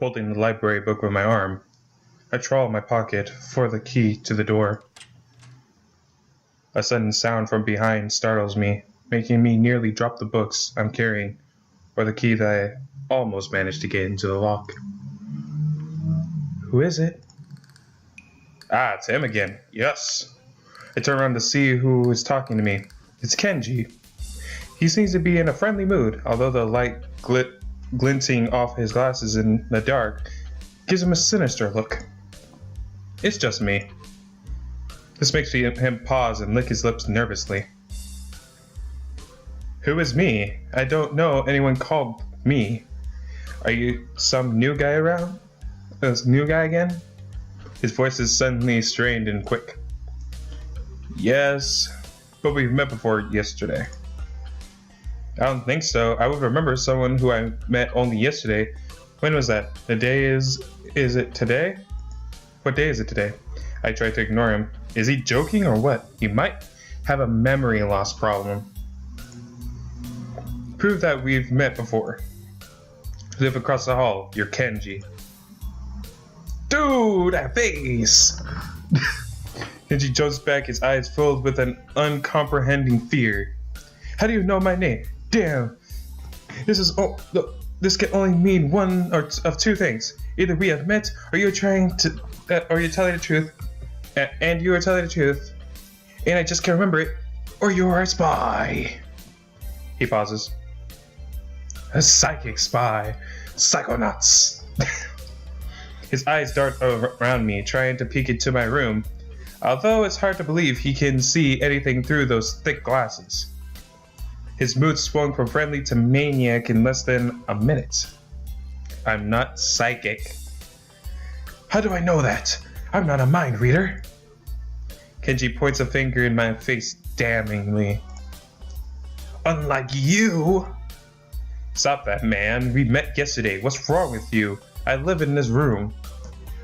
holding the library book with my arm. I trawl in my pocket for the key to the door. A sudden sound from behind startles me, making me nearly drop the books I'm carrying, or the key that I almost managed to get into the lock. Who is it? Ah, it's him again. Yes. I turn around to see who is talking to me. It's Kenji. He seems to be in a friendly mood, although the light glinting off his glasses in the dark gives him a sinister look. It's just me. This makes him pause and lick his lips nervously. Who is me? I don't know anyone called me. Are you some new guy around? This new guy again? His voice is suddenly strained and quick. Yes, but we've met before yesterday. I don't think so. I would remember someone who I met only yesterday. When was that? The day is it today? What day is it today? I try to ignore him. Is he joking or what? He might have a memory loss problem. Prove that we've met before. Live across the hall. You're Kenji. Dude, that face! Kenji jumps back, his eyes filled with an uncomprehending fear. How do you know my name? Damn! This can only mean one of two things. Either we have met, or you're telling the truth, and you are telling the truth, and I just can't remember it, or you're a spy. He pauses. A psychic spy. Psychonauts. His eyes dart around me, trying to peek into my room, although it's hard to believe he can see anything through those thick glasses. His mood swung from friendly to maniac in less than a minute. I'm not psychic. How do I know that? I'm not a mind reader. Kenji points a finger in my face damningly. Unlike you! Stop that, man. We met yesterday. What's wrong with you? I live in this room.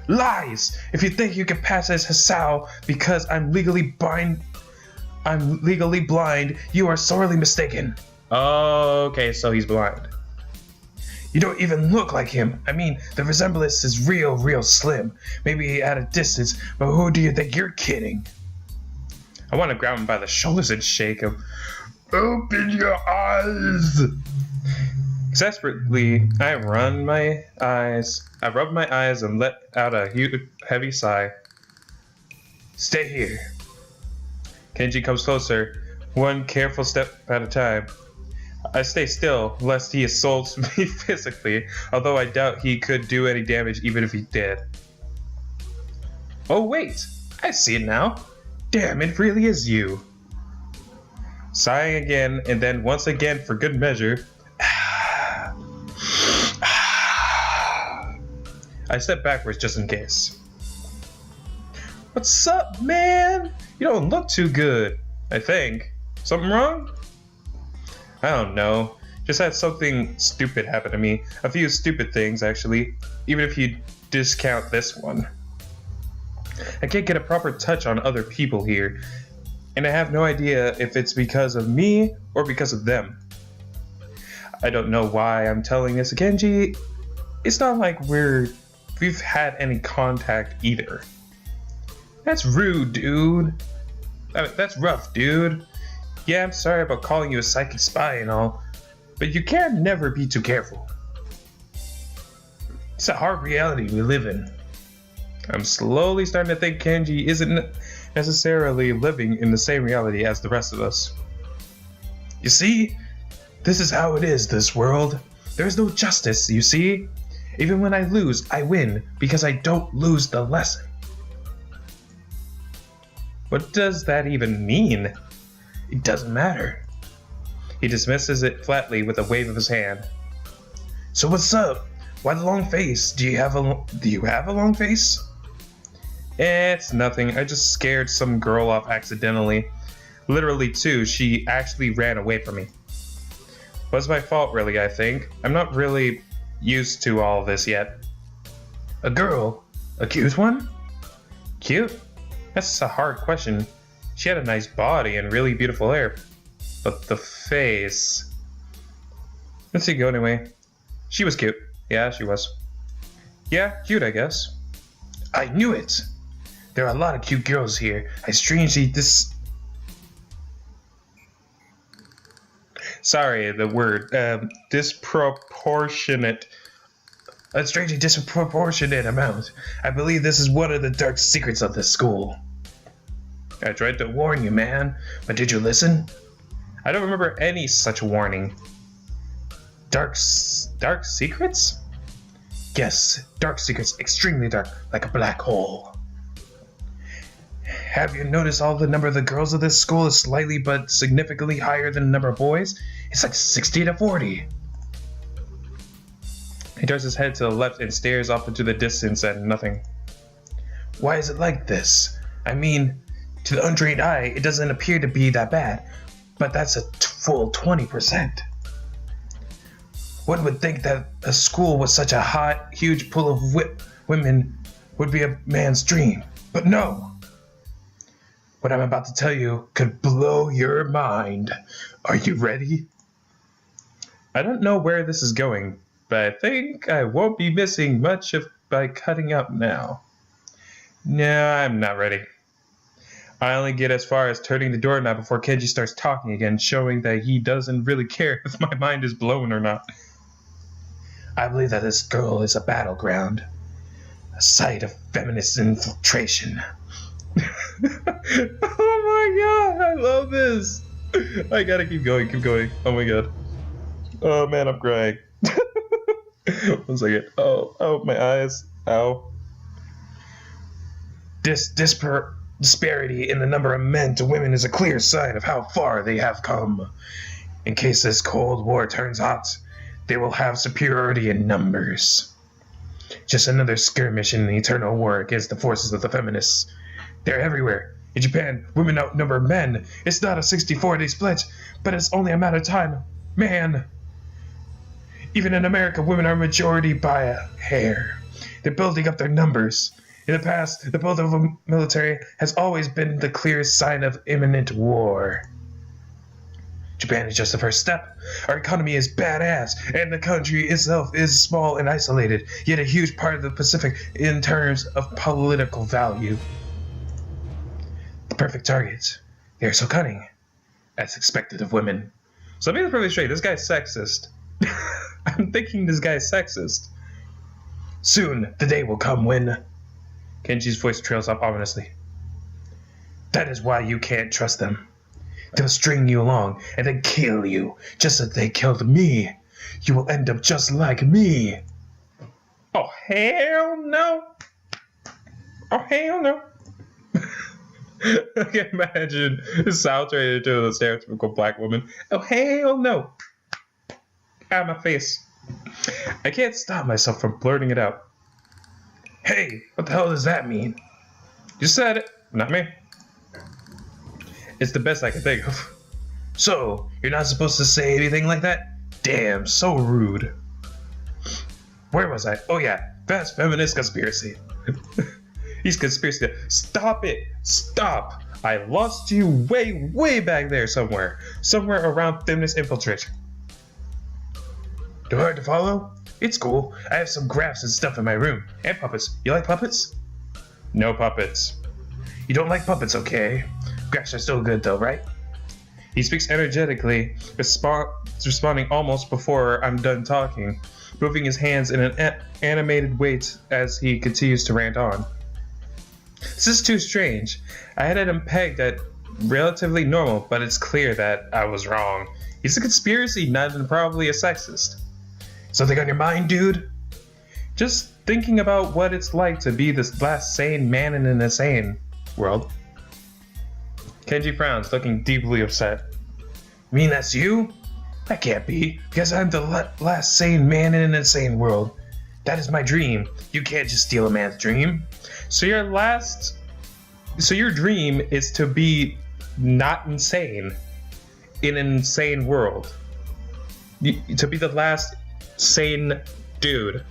Lies! If you think you can pass as Hisao because I'm legally blind, you are sorely mistaken. Okay, so he's blind. You don't even look like him. I mean, the resemblance is real slim. Maybe at a distance, but who do you think you're kidding? I want to grab him by the shoulders and shake him. Open your eyes! Exasperately, I rub my eyes and let out a heavy sigh. Stay here. Kenji comes closer, one careful step at a time. I stay still, lest he assaults me physically, although I doubt he could do any damage even if he did. Oh wait, I see it now. Damn, it really is you. Sighing again, and then once again for good measure, I step backwards just in case. What's up, man? You don't look too good, I think. Something wrong? I don't know. Just had something stupid happen to me. A few stupid things, actually. Even if you discount this one. I can't get a proper touch on other people here. And I have no idea if it's because of me or because of them. I don't know why I'm telling this to Kenji. It's not like we've had any contact either. That's rude, dude. That's rough, dude. Yeah, I'm sorry about calling you a psychic spy and all, but you can never be too careful. It's a hard reality we live in. I'm slowly starting to think Kenji isn't necessarily living in the same reality as the rest of us. You see, this is how it is, this world. There's no justice, you see? Even when I lose, I win, because I don't lose the lesson. What does that even mean? It doesn't matter. He dismisses it flatly with a wave of his hand. So what's up? Why the long face? Do you have a long face? It's nothing. I just scared some girl off accidentally. Literally too, she actually ran away from me. Was my fault really, I think. I'm not really used to all this yet. A girl? A cute one? Cute? That's a hard question. She had a nice body and really beautiful hair. But the face... Let's see, go anyway. She was cute. Yeah, she was. Yeah, cute, I guess. I knew it! There are a lot of cute girls here. I strangely Sorry, the word. Disproportionate. A strangely disproportionate amount. I believe this is one of the dark secrets of this school. I tried to warn you, man, but did you listen? I don't remember any such warning. Dark secrets? Yes, dark secrets, extremely dark, like a black hole. Have you noticed all the number of the girls of this school is slightly but significantly higher than the number of boys? It's like 60 to 40. He turns his head to the left and stares off into the distance at nothing. Why is it like this? I mean, to the untrained eye, it doesn't appear to be that bad, but that's a full 20%. One would think that a school with such a hot, huge pool of women would be a man's dream, but no. What I'm about to tell you could blow your mind. Are you ready? I don't know where this is going, but I think I won't be missing much by cutting up now. No, I'm not ready. I only get as far as turning the doorknob before Kenji starts talking again, showing that he doesn't really care if my mind is blown or not. I believe that this girl is a battleground, a site of feminist infiltration. Oh my god, I love this. I gotta keep going. Oh my god. Oh man, I'm crying. 1 second. Oh, my eyes. Ow. This disparity in the number of men to women is a clear sign of how far they have come. In case this Cold War turns hot, they will have superiority in numbers. Just another skirmish in the eternal war against the forces of the feminists. They're everywhere. In Japan, women outnumber men. It's not a 60-40 split, but it's only a matter of time. Man. Even in America, women are majority by a hair. They're building up their numbers. In the past, the build of a military has always been the clearest sign of imminent war. Japan is just the first step. Our economy is badass, and the country itself is small and isolated, yet a huge part of the Pacific in terms of political value. The perfect targets. They are so cunning, as expected of women. So let me get perfectly straight. This guy's sexist. I'm thinking this guy's sexist. Soon, the day will come when... Kenji's voice trails off ominously. That is why you can't trust them. They'll string you along and then kill you, just as they killed me. You will end up just like me. Oh, hell no. Oh, hell no. I can imagine Hisao turning into the stereotypical black woman. Oh, hell no. Out of my face. I can't stop myself from blurting it out. Hey, what the hell does that mean? You said it, not me. It's the best I can think of. So, you're not supposed to say anything like that? Damn, so rude. Where was I? Oh yeah, that's feminist conspiracy. He's conspiracy. Stop it! Stop! I lost you way back there somewhere. Somewhere around feminist infiltration. Too hard to follow? It's cool. I have some graphs and stuff in my room. And puppets. You like puppets? No puppets. You don't like puppets, okay? Graphs are still good though, right? He speaks energetically, responding almost before I'm done talking, moving his hands in an animated weight as he continues to rant on. This is too strange. I had him pegged at relatively normal, but it's clear that I was wrong. He's a conspiracy nut and probably a sexist. Something on your mind, dude? Just thinking about what it's like to be this last sane man in an insane world. Kenji frowns, looking deeply upset. You mean that's you? That can't be, because I'm the last sane man in an insane world. That is my dream. You can't just steal a man's dream. So your dream is to be not insane in an insane world. To be the last sane dude.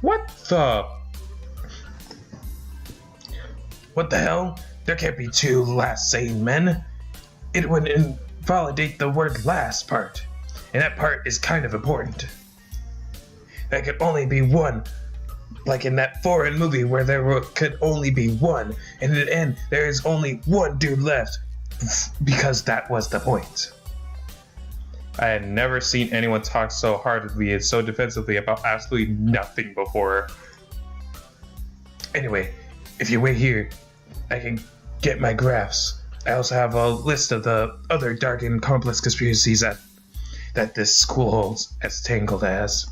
What the hell? There can't be two last sane men. It would invalidate the word last part. And that part is kind of important. That could only be one. Like in that foreign movie where could only be one. And in the end, there is only one dude left. Because that was the point. I had never seen anyone talk so heartedly and so defensively about absolutely nothing before. Anyway, if you wait here, I can get my graphs. I also have a list of the other dark and complex conspiracies that this school holds as tangled as.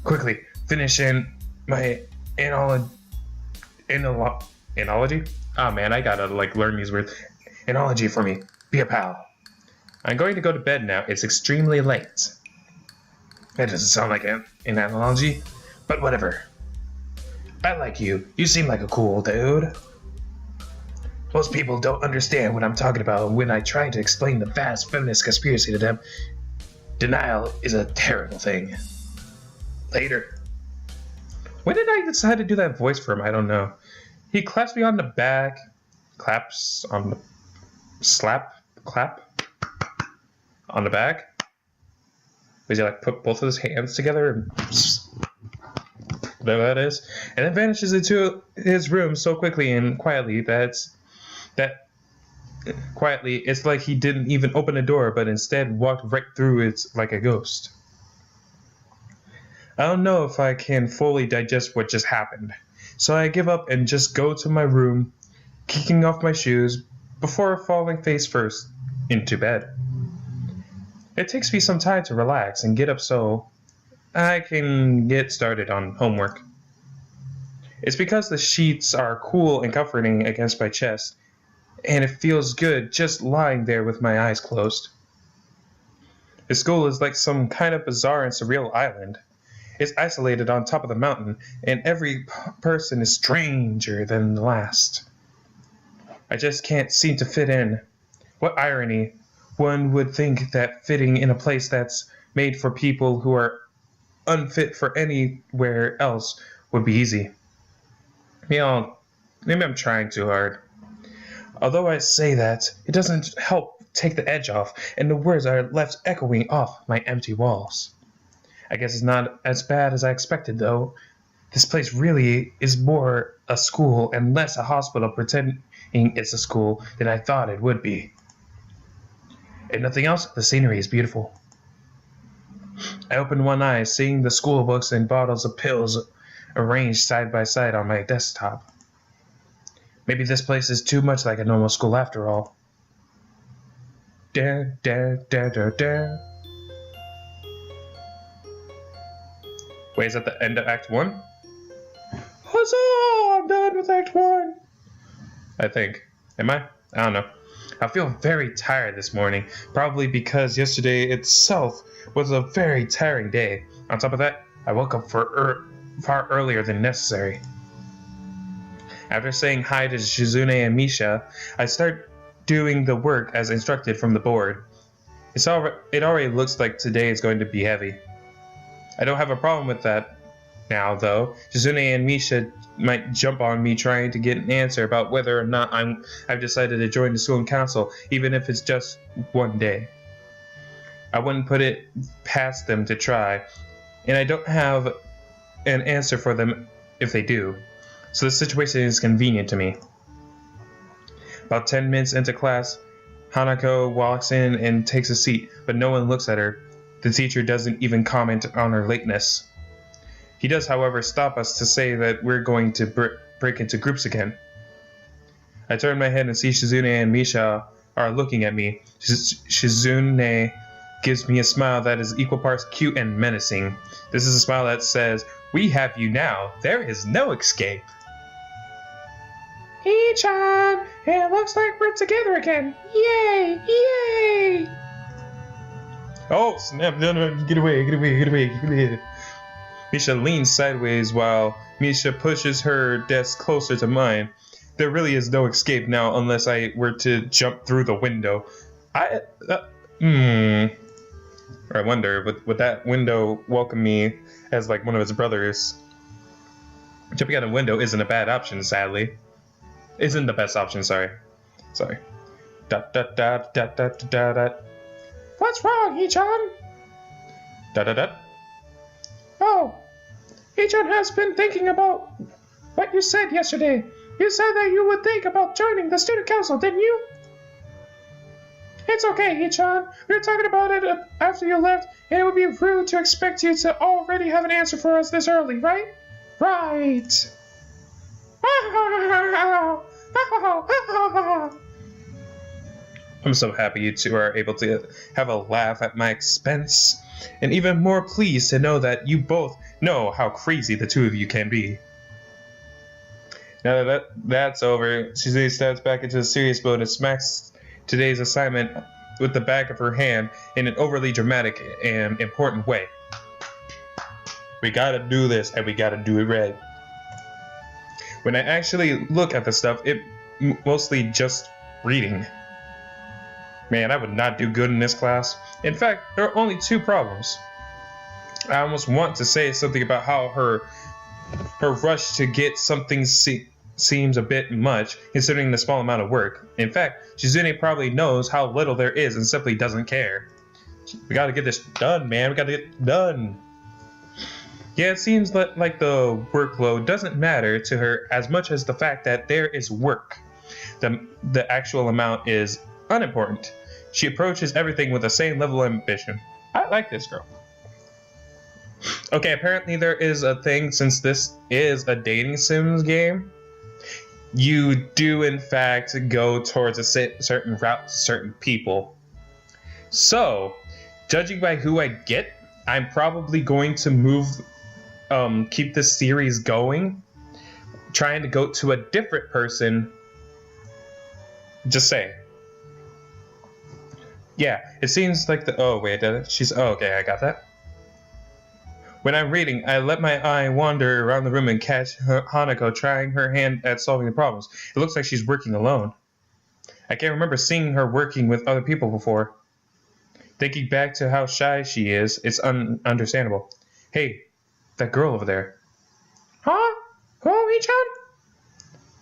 Quickly, finish in my analogy? Ah man, I gotta learn these words. Analogy for me. Be a pal. I'm going to go to bed now. It's extremely late. That doesn't sound like an analogy, but whatever. I like you. You seem like a cool dude. Most people don't understand what I'm talking about when I try to explain the vast feminist conspiracy to them. Denial is a terrible thing. Later. When did I decide to do that voice for him? I don't know. He claps me on the back. Claps on the... Clap on the back. Does he put both of his hands together and whatever that is, and then vanishes into his room so quickly and quietly it's like he didn't even open the door, but instead walked right through it like a ghost. I don't know if I can fully digest what just happened, so I give up and just go to my room, kicking off my shoes before falling face first into bed. It takes me some time to relax and get up so I can get started on homework. It's because the sheets are cool and comforting against my chest, and it feels good just lying there with my eyes closed. The school is like some kind of bizarre and surreal island. It's isolated on top of the mountain, and every person is stranger than the last. I just can't seem to fit in. What irony. One would think that fitting in a place that's made for people who are unfit for anywhere else would be easy. Maybe I'm trying too hard. Although I say that, it doesn't help take the edge off, and the words are left echoing off my empty walls. I guess it's not as bad as I expected, though. This place really is more a school and less a hospital pretending it's a school than I thought it would be. If nothing else, the scenery is beautiful. I open one eye, seeing the school books and bottles of pills arranged side by side on my desktop. Maybe this place is too much like a normal school after all. Wait, is that the end of Act 1? Huzzah! I'm done with Act 1! I think. Am I? I don't know. I feel very tired this morning, probably because yesterday itself was a very tiring day. On top of that, I woke up far earlier than necessary. After saying hi to Shizune and Misha, I start doing the work as instructed from the board. It already looks like today is going to be heavy. I don't have a problem with that now, though. Shizune and Misha might jump on me trying to get an answer about whether or not I've decided to join the student council, even if it's just one day. I wouldn't put it past them to try, and I don't have an answer for them if they do, so the situation is convenient to me. About 10 minutes into class, Hanako walks in and takes a seat, but no one looks at her. The teacher doesn't even comment on her lateness. He does, however, stop us to say that we're going to break into groups again. I turn my head and see Shizune and Misha are looking at me. Shizune gives me a smile that is equal parts cute and menacing. This is a smile that says, "We have you now. There is no escape." Hee-chan, it looks like we're together again. Yay! Yay! Oh, snap. No, get away. Misha leans sideways while Misha pushes her desk closer to mine. There really is no escape now unless I were to jump through the window. I wonder, would that window welcome me as like one of his brothers? Jumping out a window isn't a bad option, sadly. Isn't the best option, sorry. What's wrong, Hee-chan? Da-da-da. Oh, Hichan has been thinking about what you said yesterday. You said that you would think about joining the student council, didn't you? It's okay, Hichan. We were talking about it after you left, and it would be rude to expect you to already have an answer for us this early, right? Right. I'm so happy you two are able to have a laugh at my expense, and even more pleased to know that you both know how crazy the two of you can be. Now that that's over, Shizune steps back into the serious mode and smacks today's assignment with the back of her hand in an overly dramatic and important way. We gotta do this, and we gotta do it right. When I actually look at the stuff, it mostly just reading. Man, I would not do good in this class. In fact, there are only two problems. I almost want to say something about how her rush to get something seems a bit much, considering the small amount of work. In fact, Shizune probably knows how little there is and simply doesn't care. We gotta get this done, man. We gotta get it done. Yeah, it seems like the workload doesn't matter to her as much as the fact that there is work. The actual amount is unimportant. She approaches everything with the same level of ambition. I like this girl. Okay, apparently there is a thing, since this is a dating sims game, you do in fact go towards a certain route to certain people. So, judging by who I get, I'm probably going to keep this series going, trying to go to a different person. Just saying. Yeah, it seems like oh wait, okay, I got that. When I'm reading, I let my eye wander around the room and catch Hanako trying her hand at solving the problems. It looks like she's working alone. I can't remember seeing her working with other people before. Thinking back to how shy she is, it's understandable. Hey, that girl over there. Huh? Who, Hichan?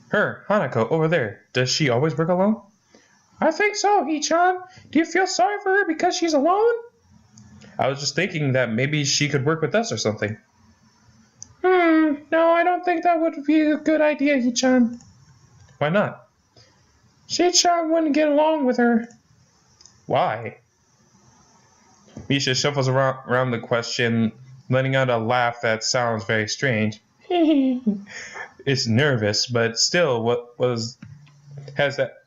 Her, Hanako, over there. Does she always work alone? I think so, Hichan. Do you feel sorry for her because she's alone? I was just thinking that maybe she could work with us or something. No, I don't think that would be a good idea, Hichan. Why not? Hichan wouldn't get along with her. Why? Misha shuffles around the question, letting out a laugh that sounds very strange. It's nervous, but still has that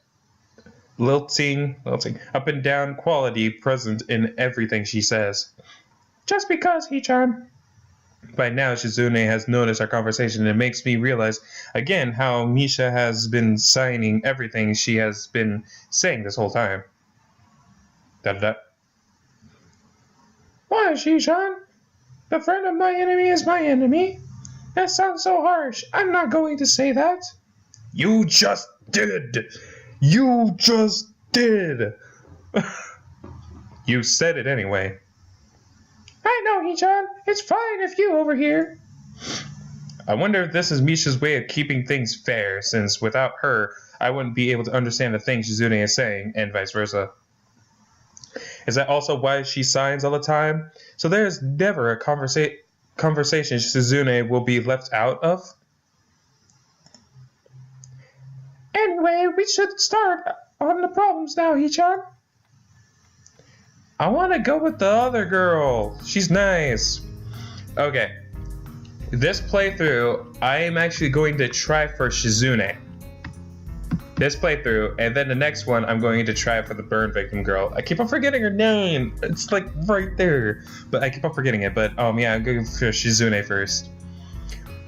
lilting up and down quality present in everything she says. Just because, Hichan. By now, Shizune has noticed our conversation, and it makes me realize again how Misha has been signing everything she has been saying this whole time. Da-da-da. Why, Hichan? The friend of my enemy is my enemy? That sounds so harsh. I'm not going to say that. You just did! You just did! You said it anyway. I know, Hichan. It's fine if you over here. I wonder if this is Misha's way of keeping things fair, since without her, I wouldn't be able to understand the things Shizune is saying, and vice versa. Is that also why she signs all the time? So there's never a conversation Shizune will be left out of? Anyway, we should start on the problems now, Hichan. I want to go with the other girl. She's nice. Okay. This playthrough, I am actually going to try for Shizune. This playthrough, and then the next one, I'm going to try for the burn victim girl. I keep on forgetting her name. It's like right there. But I keep on forgetting it. But yeah, I'm going for Shizune first.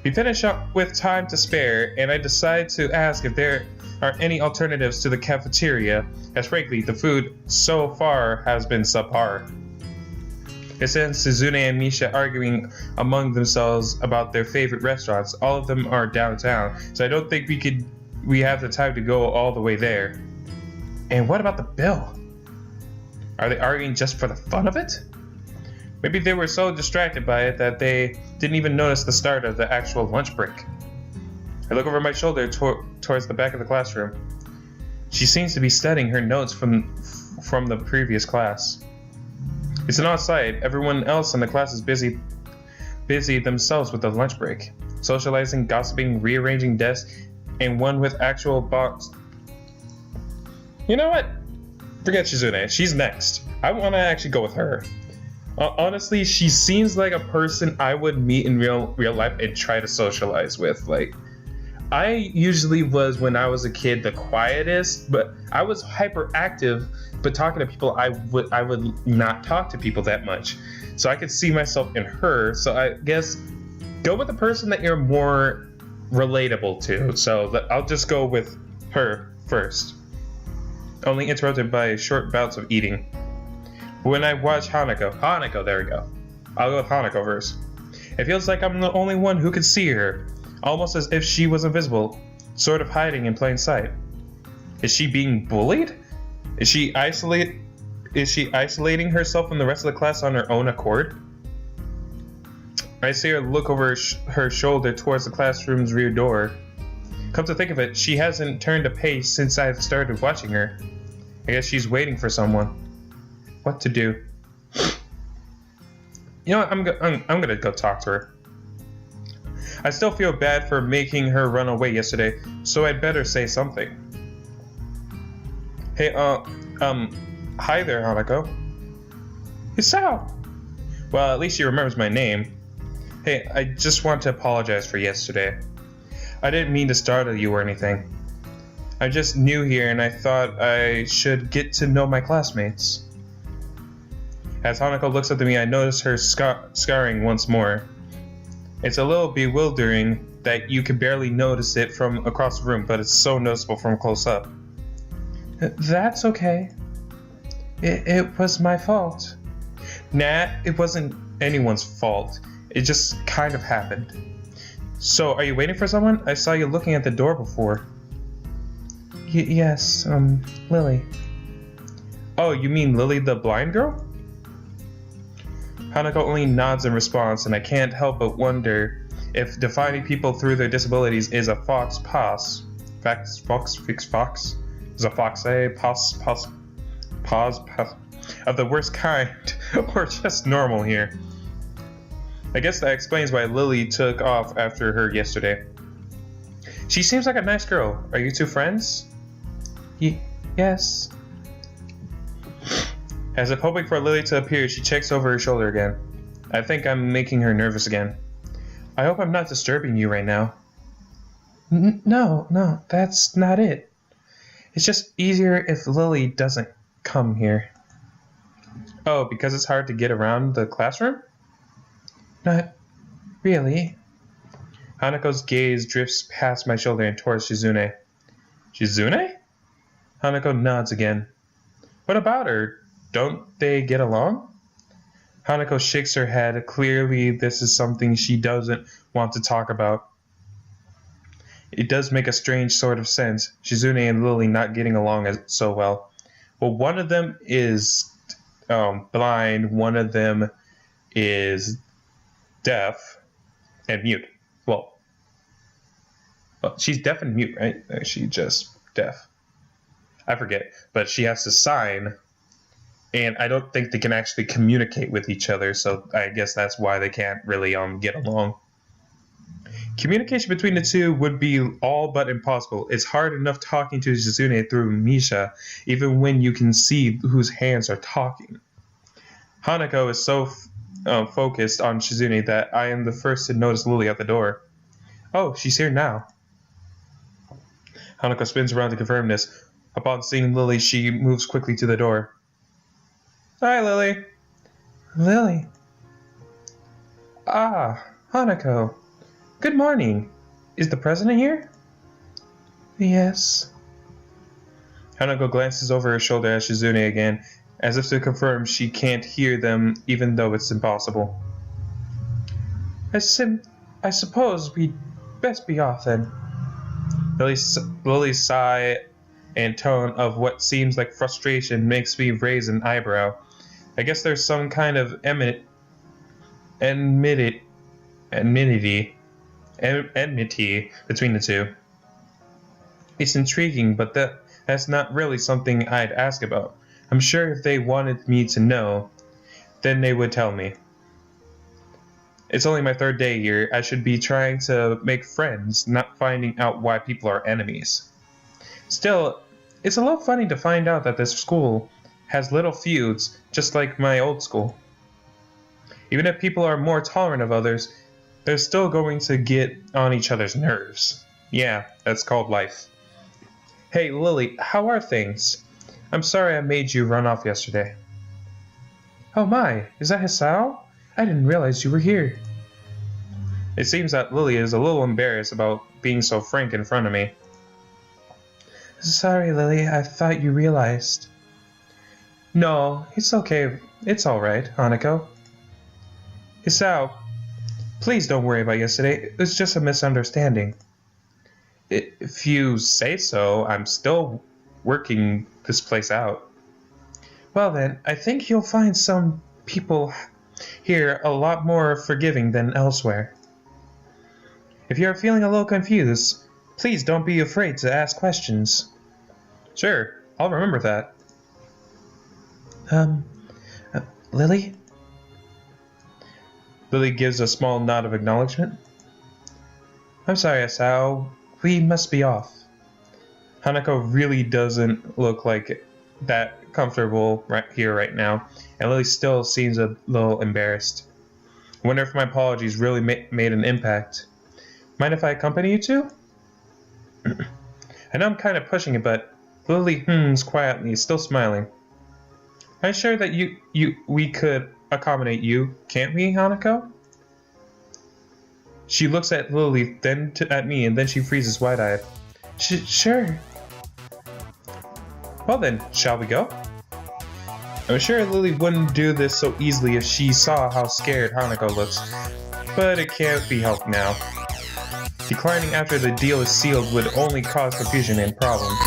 We finish up with time to spare, and I decide to ask if there are any alternatives to the cafeteria, as frankly, the food so far has been subpar. It sends Shizune and Misha arguing among themselves about their favorite restaurants. All of them are downtown, so I don't think we have the time to go all the way there. And what about the bill? Are they arguing just for the fun of it? Maybe they were so distracted by it that they didn't even notice the start of the actual lunch break. I look over my shoulder towards the back of the classroom. She seems to be studying her notes from the previous class. It's an odd sight. Everyone else in the class is busy themselves with the lunch break. Socializing, gossiping, rearranging desks, and one with actual box. You know what? Forget Shizune. She's next. I want to actually go with her. Honestly, she seems like a person I would meet in real life and try to socialize with. Like, I usually was, when I was a kid, the quietest, but I was hyperactive. But talking to people, I would not talk to people that much. So I could see myself in her. So I guess go with the person that you're more relatable to. So I'll just go with her first. Only interrupted by short bouts of eating. When I watch Hanako, there we go. I'll go with Hanako first. It feels like I'm the only one who could see her, almost as if she was invisible, sort of hiding in plain sight. Is she being bullied? Is she isolating herself from the rest of the class on her own accord? I see her look over her shoulder towards the classroom's rear door. Come to think of it, she hasn't turned a page since I've started watching her. I guess she's waiting for someone. What to do? You know what? I'm gonna go talk to her. I still feel bad for making her run away yesterday, so I'd better say something. Hey, hi there, Hanako. Hisao. Well, at least she remembers my name. Hey, I just want to apologize for yesterday. I didn't mean to startle you or anything. I'm just new here and I thought I should get to know my classmates. As Hanako looks up at me, I notice her scarring once more. It's a little bewildering that you can barely notice it from across the room, but it's so noticeable from close up. That's okay. It was my fault. Nah, it wasn't anyone's fault. It just kind of happened. So, are you waiting for someone? I saw you looking at the door before. Yes, Lily. Oh, you mean Lily the blind girl? Hanako only nods in response, and I can't help but wonder if defining people through their disabilities is a fox pass. Fox? Is a fox a pause of the worst kind, or just normal here? I guess that explains why Lily took off after her yesterday. She seems like a nice girl. Are you two friends? Yes. As if hoping for Lily to appear, she checks over her shoulder again. I think I'm making her nervous again. I hope I'm not disturbing you right now. No, that's not it. It's just easier if Lily doesn't come here. Oh, because it's hard to get around the classroom? Not really. Hanako's gaze drifts past my shoulder and towards Shizune. Shizune? Hanako nods again. What about her? Don't they get along? Hanako shakes her head. Clearly, this is something she doesn't want to talk about. It does make a strange sort of sense, Shizune and Lily not getting along so well. Well, one of them is blind, one of them is deaf and mute. Well, she's deaf and mute, right? Or is she just deaf? I forget, but she has to sign, and I don't think they can actually communicate with each other, so I guess that's why they can't really get along. Communication between the two would be all but impossible. It's hard enough talking to Shizune through Misha, even when you can see whose hands are talking. Hanako is so focused on Shizune that I am the first to notice Lily at the door. Oh, she's here now. Hanako spins around to confirm this. Upon seeing Lily, she moves quickly to the door. Hi, Lily. Lily. Ah, Hanako. Good morning. Is the president here? Yes. Hanako glances over her shoulder at Shizune again, as if to confirm she can't hear them even though it's impossible. I suppose we'd best be off then. Lily's sigh and tone of what seems like frustration makes me raise an eyebrow. I guess there's some kind of enmity between the two. It's intriguing, but that's not really something I'd ask about. I'm sure if they wanted me to know, then they would tell me. It's only my 3rd day here. I should be trying to make friends, not finding out why people are enemies. Still, it's a little funny to find out that this school has little feuds, just like my old school. Even if people are more tolerant of others, they're still going to get on each other's nerves. Yeah, that's called life. Hey, Lily, how are things? I'm sorry I made you run off yesterday. Oh my, is that Hisao? I didn't realize you were here. It seems that Lily is a little embarrassed about being so frank in front of me. Sorry, Lily, I thought you realized. No, it's okay. It's alright, Hanako. Hisao, please don't worry about yesterday. It was just a misunderstanding. If you say so, I'm still working this place out. Well then, I think you'll find some people here a lot more forgiving than elsewhere. If you're feeling a little confused, please don't be afraid to ask questions. Sure, I'll remember that. Lily? Lily gives a small nod of acknowledgement. I'm sorry, Hisao. We must be off. Hanako really doesn't look like that comfortable right now, and Lily still seems a little embarrassed. I wonder if my apologies really made an impact. Mind if I accompany you two? I know I'm kind of pushing it, but Lily hums quietly, still smiling. I'm sure that we could accommodate you, can't we, Hanako? She looks at Lily, then at me, and then she freezes wide-eyed. Sure. Well then, shall we go? I'm sure Lily wouldn't do this so easily if she saw how scared Hanako looks, but it can't be helped now. Declining after the deal is sealed would only cause confusion and problems.